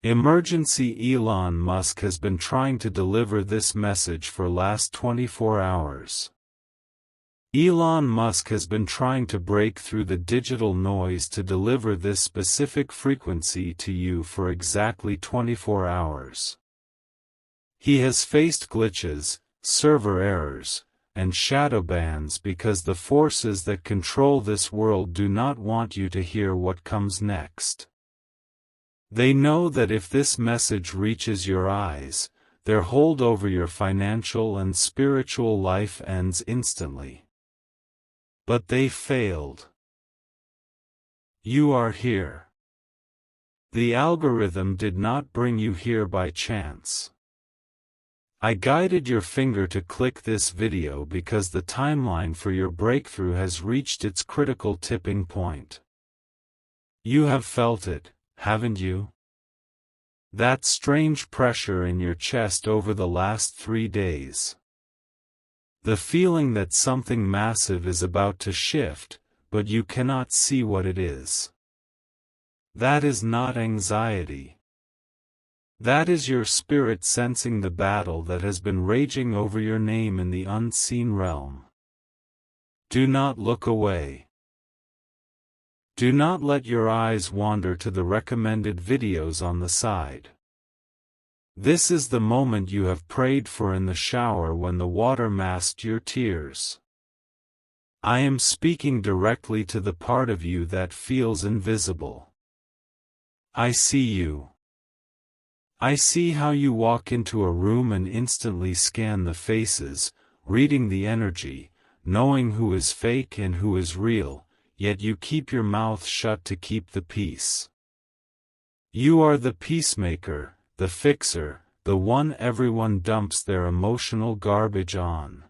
Emergency. Elon Musk has been trying to deliver this message for last 24 hours. Elon Musk has been trying to break through the digital noise to deliver this specific frequency to you for exactly 24 hours. He has faced glitches, server errors, and shadow bans because the forces that control this world do not want you to hear what comes next. They know that if this message reaches your eyes, their hold over your financial and spiritual life ends instantly. But they failed. You are here. The algorithm did not bring you here by chance. I guided your finger to click this video because the timeline for your breakthrough has reached its critical tipping point. You have felt it, haven't you? That strange pressure in your chest over the last 3 days. The feeling that something massive is about to shift, but you cannot see what it is. That is not anxiety. That is your spirit sensing the battle that has been raging over your name in the unseen realm. Do not look away. Do not let your eyes wander to the recommended videos on the side. This is the moment you have prayed for in the shower when the water masked your tears. I am speaking directly to the part of you that feels invisible. I see you. I see how you walk into a room and instantly scan the faces, reading the energy, knowing who is fake and who is real. Yet you keep your mouth shut to keep the peace. You are the peacemaker, the fixer, the one everyone dumps their emotional garbage on.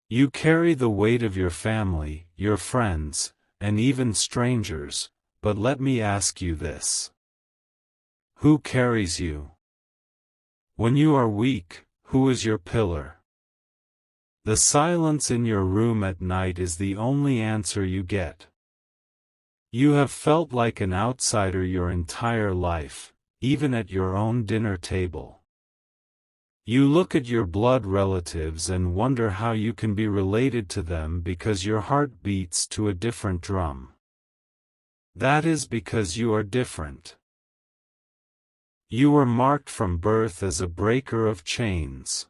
You carry the weight of your family, your friends, and even strangers, but let me ask you this. Who carries you? When you are weak, who is your pillar? The silence in your room at night is the only answer you get. You have felt like an outsider your entire life, even at your own dinner table. You look at your blood relatives and wonder how you can be related to them because your heart beats to a different drum. That is because you are different. You were marked from birth as a breaker of chains.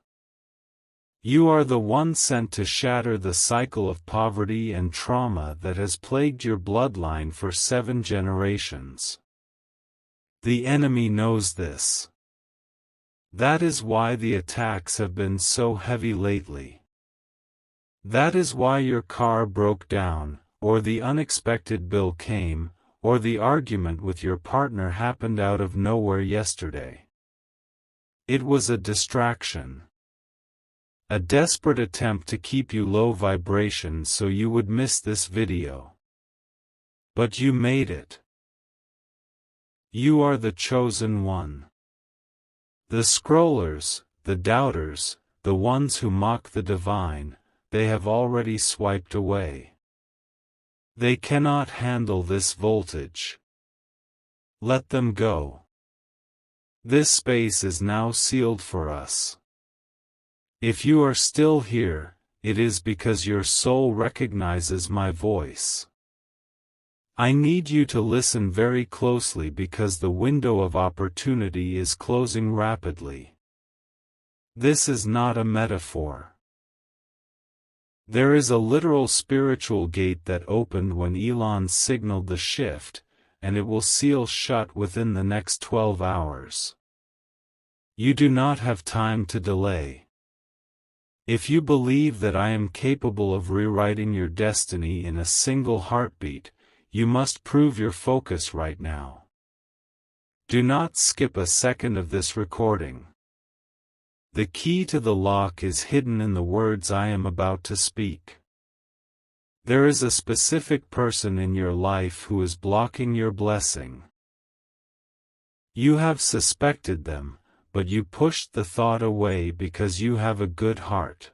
You are the one sent to shatter the cycle of poverty and trauma that has plagued your bloodline for 7 generations. The enemy knows this. That is why the attacks have been so heavy lately. That is why your car broke down, or the unexpected bill came, or the argument with your partner happened out of nowhere yesterday. It was a distraction. A desperate attempt to keep you low vibration so you would miss this video. But you made it. You are the chosen one. The scrollers, the doubters, the ones who mock the divine, they have already swiped away. They cannot handle this voltage. Let them go. This space is now sealed for us. If you are still here, it is because your soul recognizes my voice. I need you to listen very closely because the window of opportunity is closing rapidly. This is not a metaphor. There is a literal spiritual gate that opened when Elon signaled the shift, and it will seal shut within the next 12 hours. You do not have time to delay. If you believe that I am capable of rewriting your destiny in a single heartbeat, you must prove your focus right now. Do not skip a second of this recording. The key to the lock is hidden in the words I am about to speak. There is a specific person in your life who is blocking your blessing. You have suspected them, but you pushed the thought away because you have a good heart.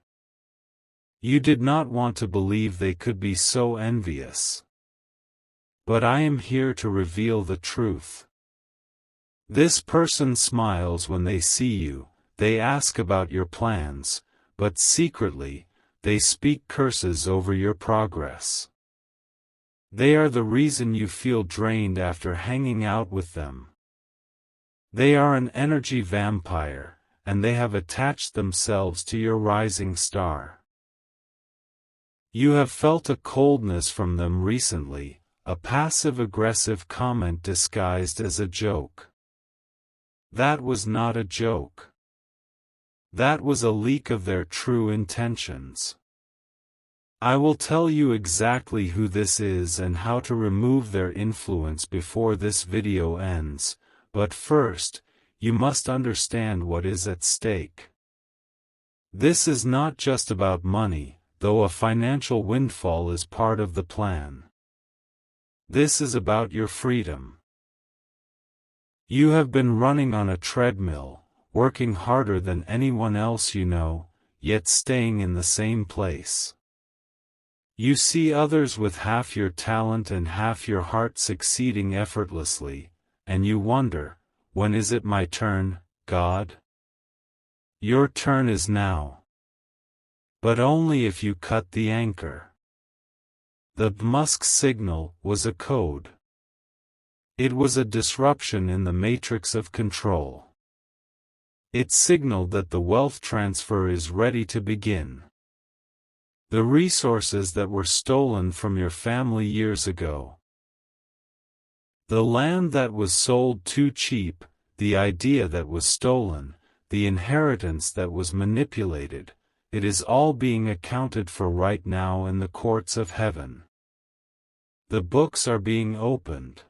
You did not want to believe they could be so envious. But I am here to reveal the truth. This person smiles when they see you, they ask about your plans, but secretly, they speak curses over your progress. They are the reason you feel drained after hanging out with them. They are an energy vampire, and they have attached themselves to your rising star. You have felt a coldness from them recently, a passive-aggressive comment disguised as a joke. That was not a joke. That was a leak of their true intentions. I will tell you exactly who this is and how to remove their influence before this video ends, but first, you must understand what is at stake. This is not just about money, though a financial windfall is part of the plan. This is about your freedom. You have been running on a treadmill, working harder than anyone else you know, yet staying in the same place. You see others with half your talent and half your heart succeeding effortlessly, and you wonder, when is it my turn, God? Your turn is now. But only if you cut the anchor. The Musk signal was a code. It was a disruption in the matrix of control. It signaled that the wealth transfer is ready to begin. The resources that were stolen from your family years ago. The land that was sold too cheap, the idea that was stolen, the inheritance that was manipulated, it is all being accounted for right now in the courts of heaven. The books are being opened.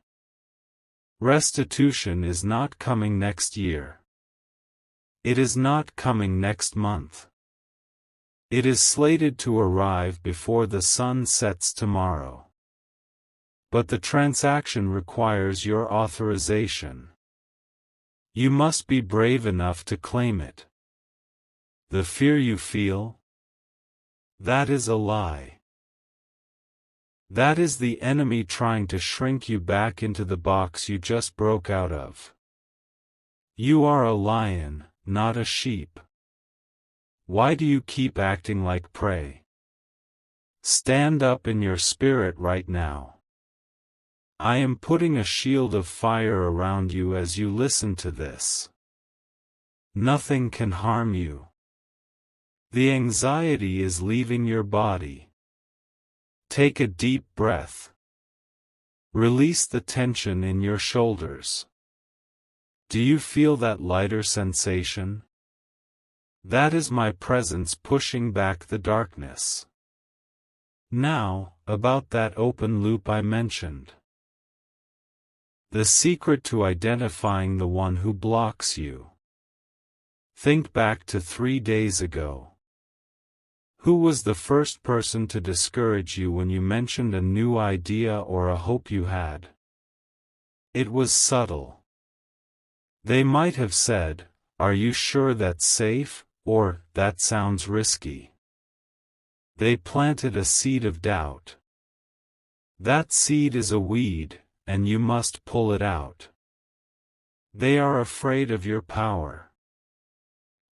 Restitution is not coming next year. It is not coming next month. It is slated to arrive before the sun sets tomorrow. But the transaction requires your authorization. You must be brave enough to claim it. The fear you feel? That is a lie. That is the enemy trying to shrink you back into the box you just broke out of. You are a lion, not a sheep. Why do you keep acting like prey? Stand up in your spirit right now. I am putting a shield of fire around you as you listen to this. Nothing can harm you. The anxiety is leaving your body. Take a deep breath. Release the tension in your shoulders. Do you feel that lighter sensation? That is my presence pushing back the darkness. Now, about that open loop I mentioned. The secret to identifying the one who blocks you. Think back to 3 days ago. Who was the first person to discourage you when you mentioned a new idea or a hope you had? It was subtle. They might have said, "Are you sure that's safe?" or "That sounds risky." They planted a seed of doubt. That seed is a weed, and you must pull it out. They are afraid of your power.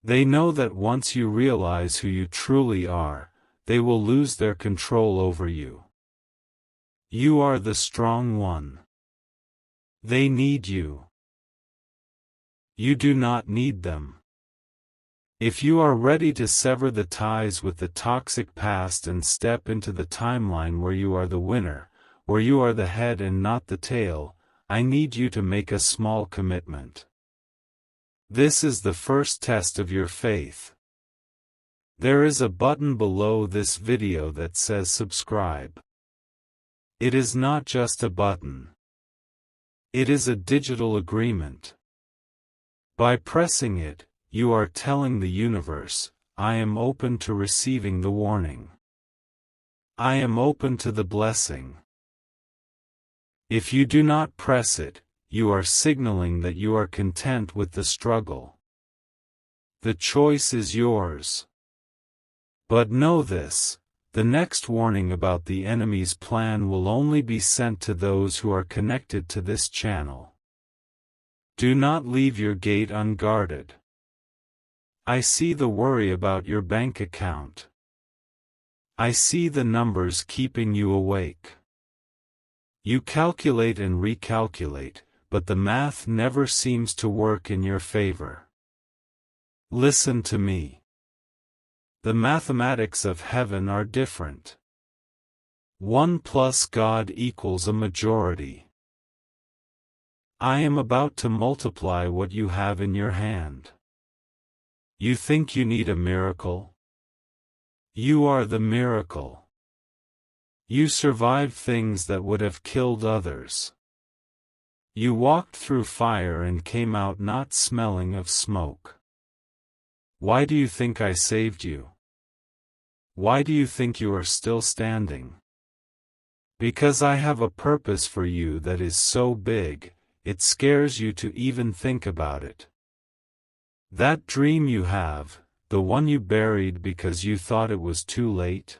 They know that once you realize who you truly are, they will lose their control over you. You are the strong one. They need you. You do not need them. If you are ready to sever the ties with the toxic past and step into the timeline where you are the winner, where you are the head and not the tail, I need you to make a small commitment. This is the first test of your faith. There is a button below this video that says subscribe. It is not just a button. It is a digital agreement. By pressing it, you are telling the universe, I am open to receiving the warning. I am open to the blessing. If you do not press it, you are signaling that you are content with the struggle. The choice is yours. But know this, the next warning about the enemy's plan will only be sent to those who are connected to this channel. Do not leave your gate unguarded. I see the worry about your bank account. I see the numbers keeping you awake. You calculate and recalculate, but the math never seems to work in your favor. Listen to me. The mathematics of heaven are different. 1 plus God equals a majority. I am about to multiply what you have in your hand. You think you need a miracle? You are the miracle. You survived things that would have killed others. You walked through fire and came out not smelling of smoke. Why do you think I saved you? Why do you think you are still standing? Because I have a purpose for you that is so big, it scares you to even think about it. That dream you have, the one you buried because you thought it was too late?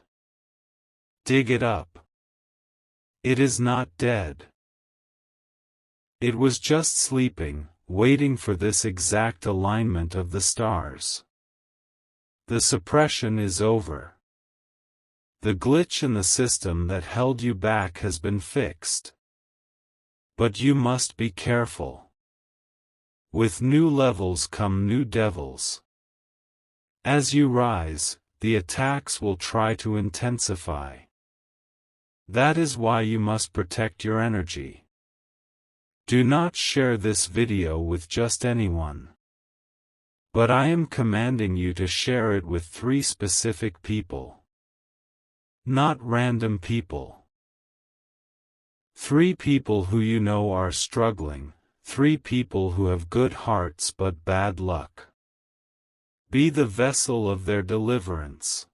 Dig it up. It is not dead. It was just sleeping, waiting for this exact alignment of the stars. The suppression is over. The glitch in the system that held you back has been fixed. But you must be careful. With new levels come new devils. As you rise, the attacks will try to intensify. That is why you must protect your energy. Do not share this video with just anyone. But I am commanding you to share it with 3 specific people. Not random people. 3 people who you know are struggling, 3 people who have good hearts but bad luck. Be the vessel of their deliverance.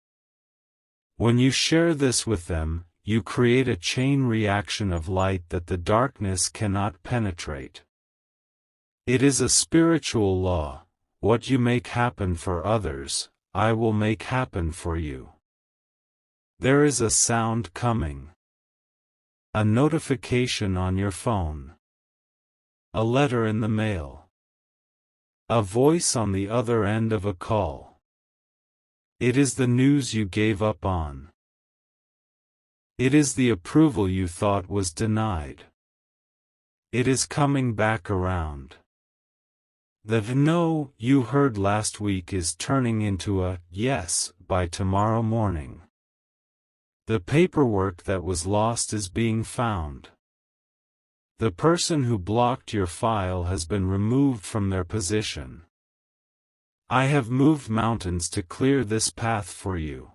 When you share this with them, you create a chain reaction of light that the darkness cannot penetrate. It is a spiritual law. What you make happen for others, I will make happen for you. There is a sound coming. A notification on your phone. A letter in the mail. A voice on the other end of a call. It is the news you gave up on. It is the approval you thought was denied. It is coming back around. The no you heard last week is turning into a yes by tomorrow morning. The paperwork that was lost is being found. The person who blocked your file has been removed from their position. I have moved mountains to clear this path for you.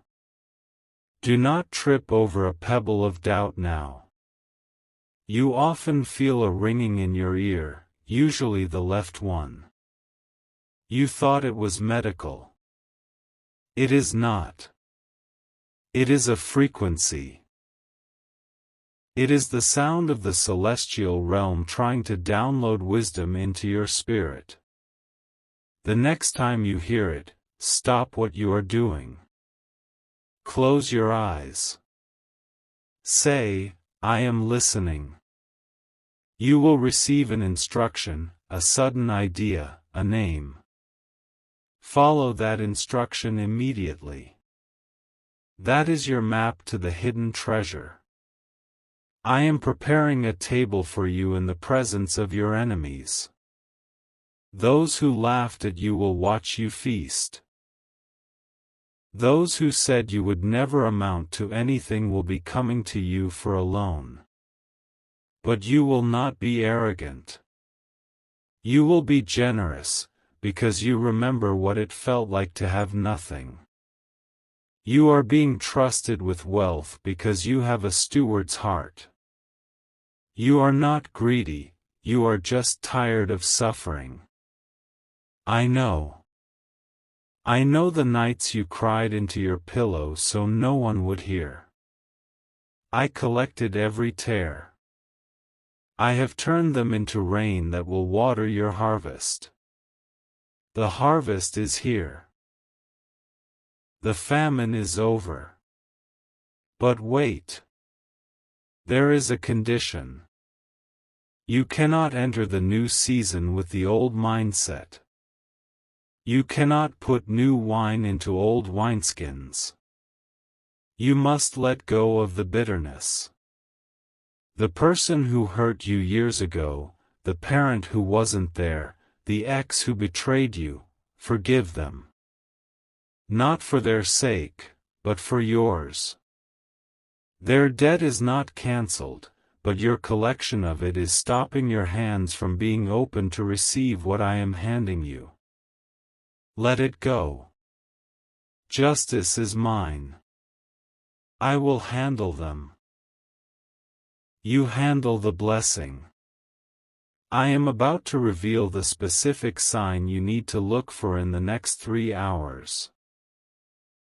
Do not trip over a pebble of doubt now. You often feel a ringing in your ear, usually the left one. You thought it was medical. It is not. It is a frequency. It is the sound of the celestial realm trying to download wisdom into your spirit. The next time you hear it, stop what you are doing. Close your eyes. Say, I am listening. You will receive an instruction, a sudden idea, a name. Follow that instruction immediately. That is your map to the hidden treasure. I am preparing a table for you in the presence of your enemies. Those who laughed at you will watch you feast. Those who said you would never amount to anything will be coming to you for a loan. But you will not be arrogant. You will be generous, because you remember what it felt like to have nothing. You are being trusted with wealth because you have a steward's heart. You are not greedy, you are just tired of suffering. I know. I know the nights you cried into your pillow so no one would hear. I collected every tear. I have turned them into rain that will water your harvest. The harvest is here. The famine is over. But wait. There is a condition. You cannot enter the new season with the old mindset. You cannot put new wine into old wineskins. You must let go of the bitterness. The person who hurt you years ago, the parent who wasn't there, the ex who betrayed you, forgive them. Not for their sake, but for yours. Their debt is not cancelled, but your collection of it is stopping your hands from being open to receive what I am handing you. Let it go. Justice is mine. I will handle them. You handle the blessing. I am about to reveal the specific sign you need to look for in the next 3 hours.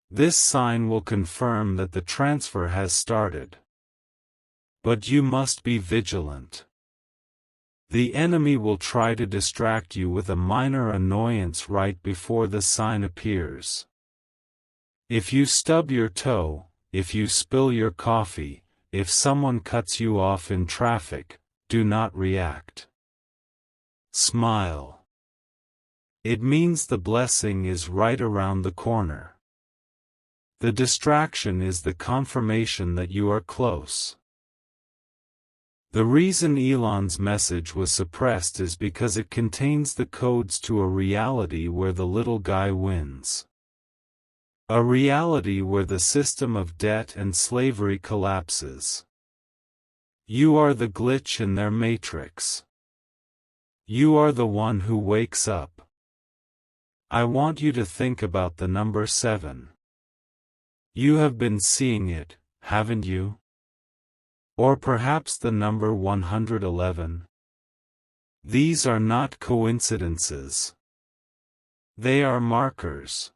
This sign will confirm that the transfer has started. But you must be vigilant. The enemy will try to distract you with a minor annoyance right before the sign appears. If you stub your toe, if you spill your coffee, if someone cuts you off in traffic, do not react. Smile. It means the blessing is right around the corner. The distraction is the confirmation that you are close. The reason Elon's message was suppressed is because it contains the codes to a reality where the little guy wins. A reality where the system of debt and slavery collapses. You are the glitch in their matrix. You are the one who wakes up. I want you to think about the number 7. You have been seeing it, haven't you? Or perhaps the number 111. These are not coincidences. They are markers.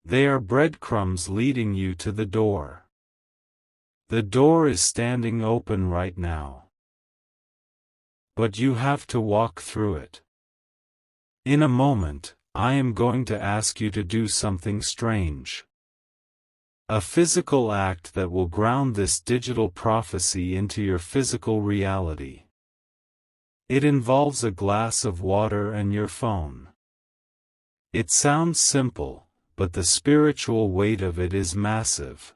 They are breadcrumbs leading you to the door. The door is standing open right now. But you have to walk through it. In a moment, I am going to ask you to do something strange. A physical act that will ground this digital prophecy into your physical reality. It involves a glass of water and your phone. It sounds simple, but the spiritual weight of it is massive.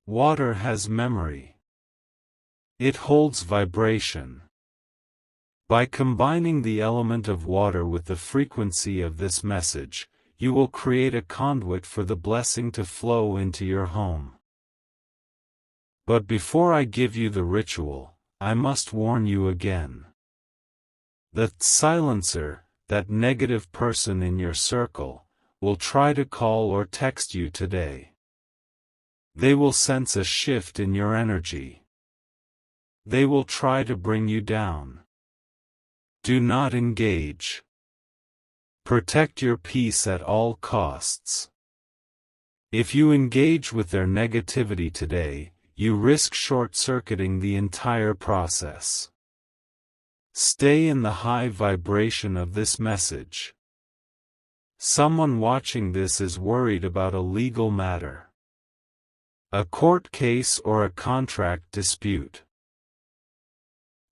Water has memory. It holds vibration. By combining the element of water with the frequency of this message, you will create a conduit for the blessing to flow into your home. But before I give you the ritual, I must warn you again. The silencer, that negative person in your circle, will try to call or text you today. They will sense a shift in your energy. They will try to bring you down. Do not engage. Protect your peace at all costs. If you engage with their negativity today, you risk short-circuiting the entire process. Stay in the high vibration of this message. Someone watching this is worried about a legal matter. A court case or a contract dispute.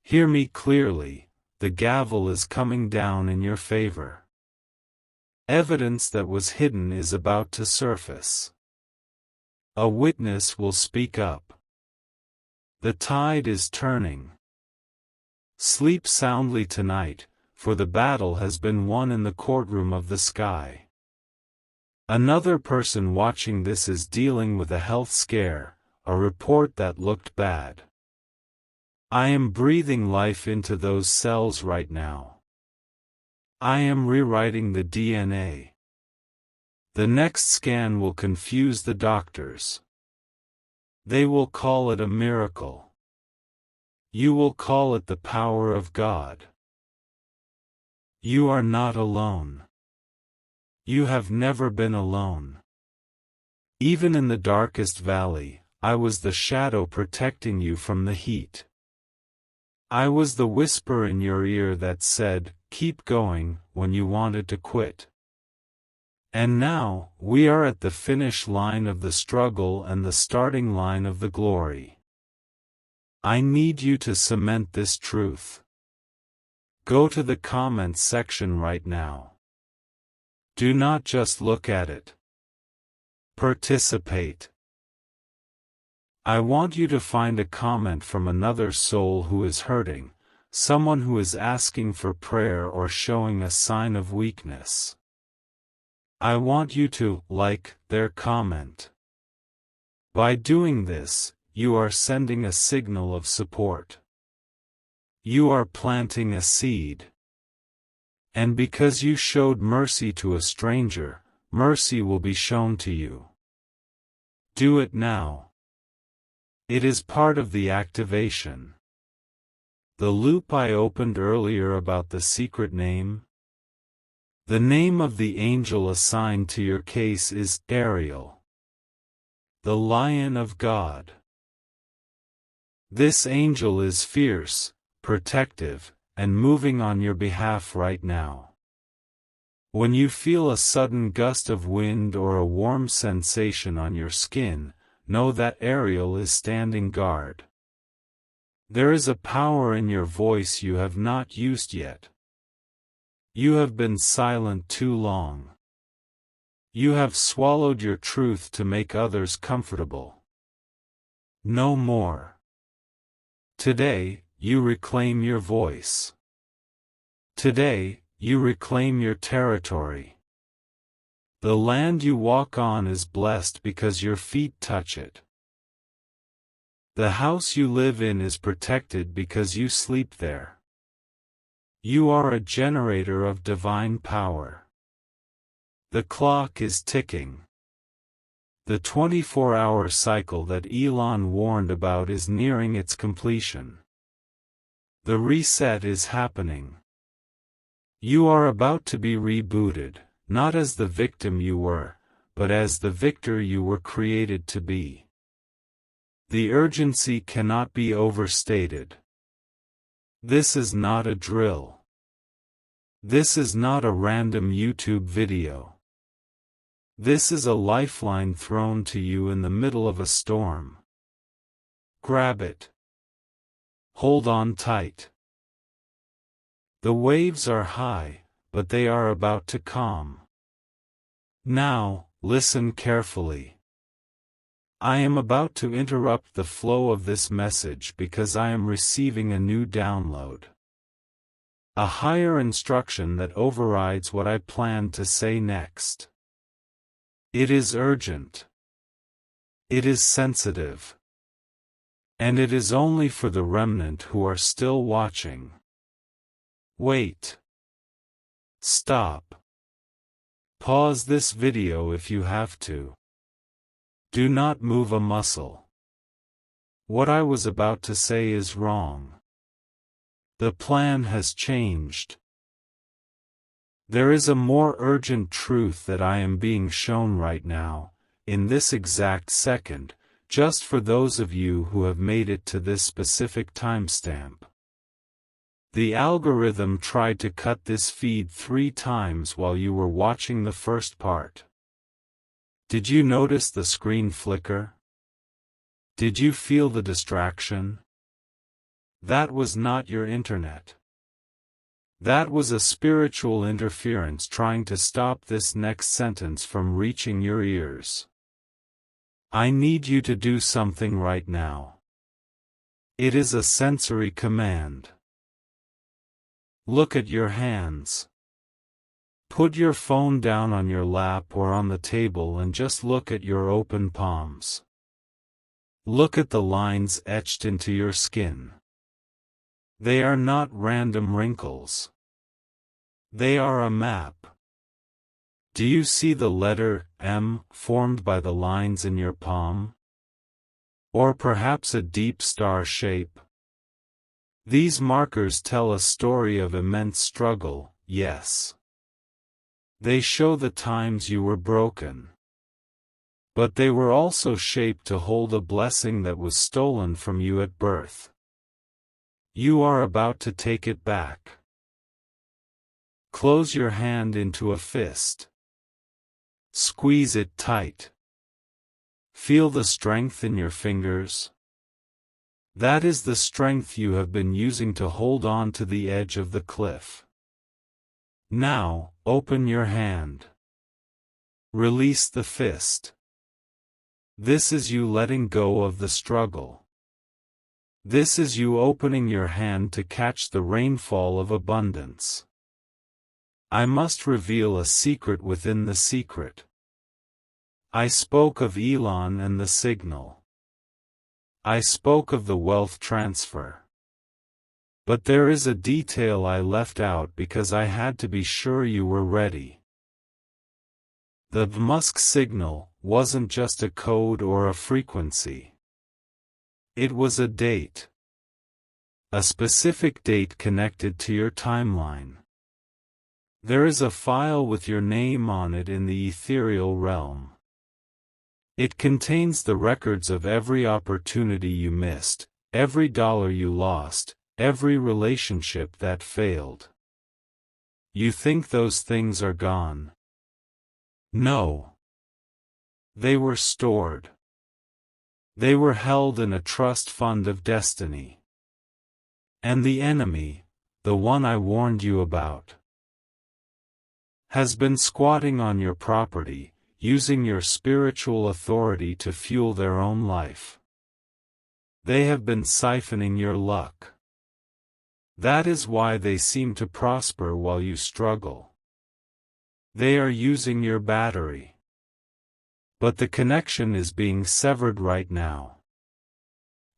Hear me clearly, the gavel is coming down in your favor. Evidence that was hidden is about to surface. A witness will speak up. The tide is turning. Sleep soundly tonight, for the battle has been won in the courtroom of the sky. Another person watching this is dealing with a health scare, a report that looked bad. I am breathing life into those cells right now. I am rewriting the DNA. The next scan will confuse the doctors. They will call it a miracle. You will call it the power of God. You are not alone. You have never been alone. Even in the darkest valley, I was the shadow protecting you from the heat. I was the whisper in your ear that said, "Keep going," when you wanted to quit. And now, we are at the finish line of the struggle and the starting line of the glory. I need you to cement this truth. Go to the comments section right now. Do not just look at it. Participate. I want you to find a comment from another soul who is hurting, someone who is asking for prayer or showing a sign of weakness. I want you to like their comment. By doing this, you are sending a signal of support. You are planting a seed. And because you showed mercy to a stranger, mercy will be shown to you. Do it now. It is part of the activation. The loop I opened earlier about the secret name. The name of the angel assigned to your case is Ariel, the Lion of God. This angel is fierce, protective, and moving on your behalf right now. When you feel a sudden gust of wind or a warm sensation on your skin, know that Ariel is standing guard. There is a power in your voice you have not used yet. You have been silent too long. You have swallowed your truth to make others comfortable. No more. Today, you reclaim your voice. Today, you reclaim your territory. The land you walk on is blessed because your feet touch it. The house you live in is protected because you sleep there. You are a generator of divine power. The clock is ticking. The 24-hour cycle that Elon warned about is nearing its completion. The reset is happening. You are about to be rebooted, not as the victim you were, but as the victor you were created to be. The urgency cannot be overstated. This is not a drill. This is not a random YouTube video. This is a lifeline thrown to you in the middle of a storm. Grab it. Hold on tight. The waves are high, but they are about to calm. Now, listen carefully. I am about to interrupt the flow of this message because I am receiving a new download. A higher instruction that overrides what I plan to say next. It is urgent. It is sensitive. And it is only for the remnant who are still watching. Wait. Stop. Pause this video if you have to. Do not move a muscle. What I was about to say is wrong. The plan has changed. There is a more urgent truth that I am being shown right now, in this exact second, just for those of you who have made it to this specific timestamp. The algorithm tried to cut this feed 3 times while you were watching the first part. Did you notice the screen flicker? Did you feel the distraction? That was not your internet. That was a spiritual interference trying to stop this next sentence from reaching your ears. I need you to do something right now. It is a sensory command. Look at your hands. Put your phone down on your lap or on the table and just look at your open palms. Look at the lines etched into your skin. They are not random wrinkles. They are a map. Do you see the letter M formed by the lines in your palm? Or perhaps a deep star shape? These markers tell a story of immense struggle, yes. They show the times you were broken. But they were also shaped to hold a blessing that was stolen from you at birth. You are about to take it back. Close your hand into a fist. Squeeze it tight. Feel the strength in your fingers. That is the strength you have been using to hold on to the edge of the cliff. Now, open your hand. Release the fist. This is you letting go of the struggle. This is you opening your hand to catch the rainfall of abundance. I must reveal a secret within the secret. I spoke of Elon and the signal. I spoke of the wealth transfer. But there is a detail I left out because I had to be sure you were ready. The Musk signal wasn't just a code or a frequency. It was a date. A specific date connected to your timeline. There is a file with your name on it in the ethereal realm. It contains the records of every opportunity you missed, every dollar you lost, every relationship that failed. You think those things are gone? No. They were stored. They were held in a trust fund of destiny. And the enemy, the one I warned you about, has been squatting on your property, using your spiritual authority to fuel their own life. They have been siphoning your luck. That is why they seem to prosper while you struggle. They are using your battery. But the connection is being severed right now.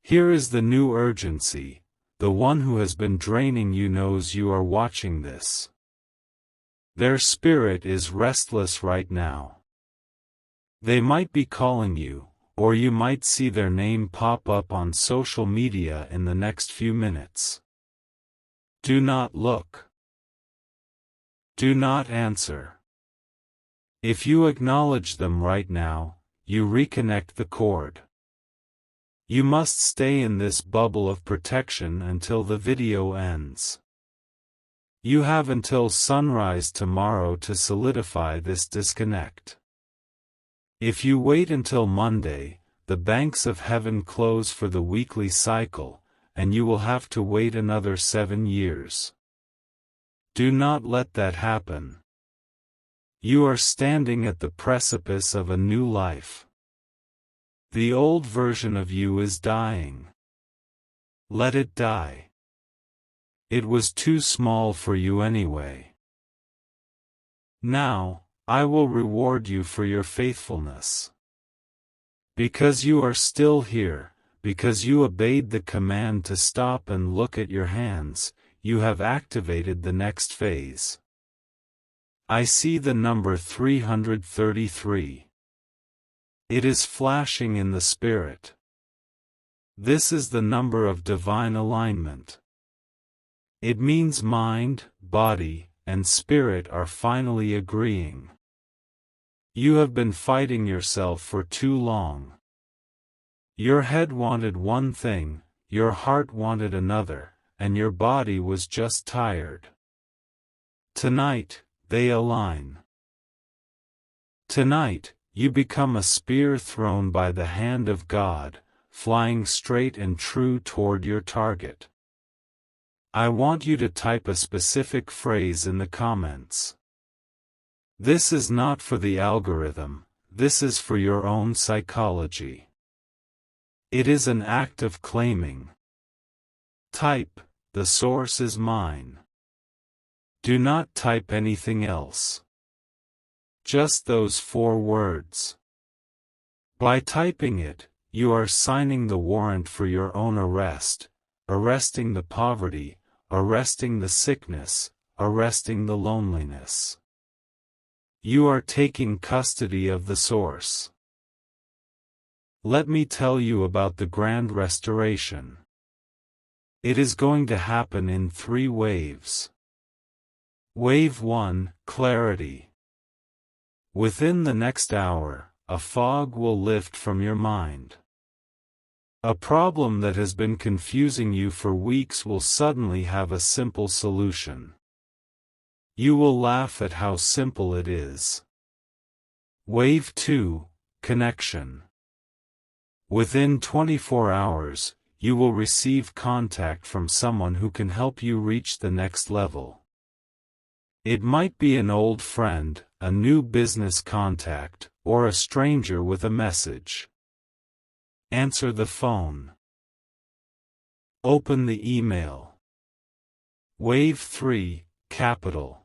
Here is the new urgency. The one who has been draining you knows you are watching this. Their spirit is restless right now. They might be calling you, or you might see their name pop up on social media in the next few minutes. Do not look. Do not answer. If you acknowledge them right now, you reconnect the cord. You must stay in this bubble of protection until the video ends. You have until sunrise tomorrow to solidify this disconnect. If you wait until Monday, the banks of heaven close for the weekly cycle, and you will have to wait another 7 years. Do not let that happen. You are standing at the precipice of a new life. The old version of you is dying. Let it die. It was too small for you anyway. Now, I will reward you for your faithfulness. Because you are still here, because you obeyed the command to stop and look at your hands, you have activated the next phase. I see the number 333. It is flashing in the spirit. This is the number of divine alignment. It means mind, body, and spirit are finally agreeing. You have been fighting yourself for too long. Your head wanted one thing, your heart wanted another, and your body was just tired. Tonight, they align. Tonight, you become a spear thrown by the hand of God, flying straight and true toward your target. I want you to type a specific phrase in the comments. This is not for the algorithm, this is for your own psychology. It is an act of claiming. Type, the source is mine. Do not type anything else. Just those 4 words. By typing it, you are signing the warrant for your own arrest, arresting the poverty, arresting the sickness, arresting the loneliness. You are taking custody of the source. Let me tell you about the grand restoration. It is going to happen in 3 waves. Wave 1, clarity. Within the next hour, a fog will lift from your mind. A problem that has been confusing you for weeks will suddenly have a simple solution. You will laugh at how simple it is. Wave 2, connection. Within 24 hours, you will receive contact from someone who can help you reach the next level. It might be an old friend, a new business contact, or a stranger with a message. Answer the phone. Open the email. Wave 3, capital.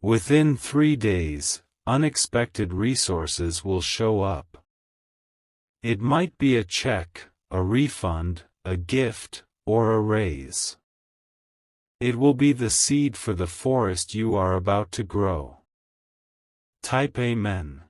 Within 3 days, unexpected resources will show up. It might be a check, a refund, a gift, or a raise. It will be the seed for the forest you are about to grow. Type Amen.